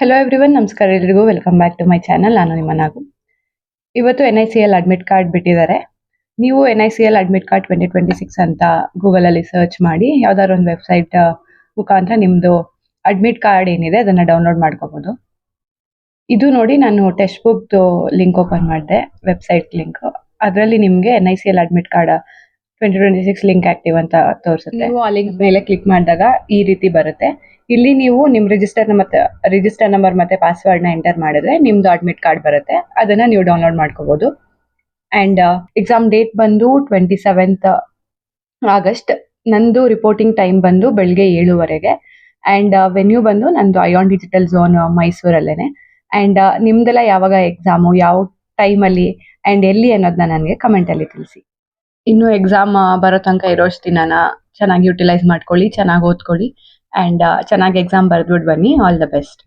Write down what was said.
Hello everyone, ನಮಸ್ಕಾರ ಎಲ್ರಿಗೂ. Welcome back to my channel. ನಾನು ನಿಮ್ಮ ನಾಗು. ಇವತ್ತು NICL ಅಡ್ಮಿಟ್ ಕಾರ್ಡ್ ಬಿಟ್ಟಿದ್ದಾರೆ. ನೀವು NICL ಅಡ್ಮಿಟ್ ಕಾರ್ಡ್ 2026 ಅಂತ ಗೂಗಲಲ್ಲಿ ಸರ್ಚ್ ಮಾಡಿ ಯಾವ್ದಾದ್ರು ಒಂದು ವೆಬ್ಸೈಟ್ ಮುಖಾಂತರ ನಿಮ್ಮದು ಅಡ್ಮಿಟ್ ಕಾರ್ಡ್ ಏನಿದೆ ಅದನ್ನು ಡೌನ್ಲೋಡ್ ಮಾಡ್ಕೋಬೋದು. ಇದು ನೋಡಿ, ನಾನು ಟೆಕ್ಸ್ಟ್ ಬುಕ್ದು ಲಿಂಕ್ ಓಪನ್ ಮಾಡಿದೆ, ವೆಬ್ಸೈಟ್ ಲಿಂಕ್. ಅದರಲ್ಲಿ ನಿಮಗೆ NICL admit card 2026 link active ಅಂತ ತೋರಿಸುತ್ತೆ. ನೀವು ಆ ಲಿಂಕ್ ಮೇಲೆ ಕ್ಲಿಕ್ ಮಾಡಿದಾಗ ಈ ರೀತಿ ಬರುತ್ತೆ. ಇಲ್ಲಿ ನೀವು ನಿಮ್ಮ ರಿಜಿಸ್ಟರ್ ನಂಬರ್ ಮತ್ತೆ ಪಾಸ್ವರ್ಡ್ನ ಎಂಟರ್ ಮಾಡಿದ್ರೆ ನಿಮ್ದು ಅಡ್ಮಿಟ್ ಕಾರ್ಡ್ ಬರುತ್ತೆ. ಅದನ್ನ ನೀವು ಡೌನ್ಲೋಡ್ ಮಾಡ್ಕೋಬಹುದು. ಅಂಡ್ ಎಕ್ಸಾಮ್ ಡೇಟ್ ಬಂದು 27th ಆಗಸ್ಟ್. ನಂದು ರಿಪೋರ್ಟಿಂಗ್ ಟೈಮ್ ಬಂದು ಬೆಳಗ್ಗೆ 7:00 ಅಂಡ್ ವೆನ್ಯೂ ಬಂದು ನಂದು ಐಆನ್ ಡಿಜಿಟಲ್ ಝೋನ್ ಮೈಸೂರಲ್ಲೇನೆ. ಅಂಡ್ ನಿಮ್ದೆಲ್ಲ ಯಾವಾಗ ಎಕ್ಸಾಮು, ಯಾವ ಟೈಮಲ್ಲಿ ಅಂಡ್ ಎಲ್ಲಿ ಅನ್ನೋದನ್ನ ನನಗೆ ಕಮೆಂಟಲ್ಲಿ ತಿಳಿಸಿ. ಇನ್ನು ಎಕ್ಸಾಮ್ ಬರೋ ತನಕ ಇರೋಷ್ಟು ದಿನಾನ ಚೆನ್ನಾಗಿ ಯುಟಿಲೈಸ್ ಮಾಡ್ಕೊಳ್ಳಿ, ಚೆನ್ನಾಗಿ ಓದ್ಕೊಳ್ಳಿ ಅಂಡ್ ಚೆನ್ನಾಗಿ ಎಕ್ಸಾಮ್ ಬರೆದ್ಬಿಟ್ಟು ಬನ್ನಿ. All the best.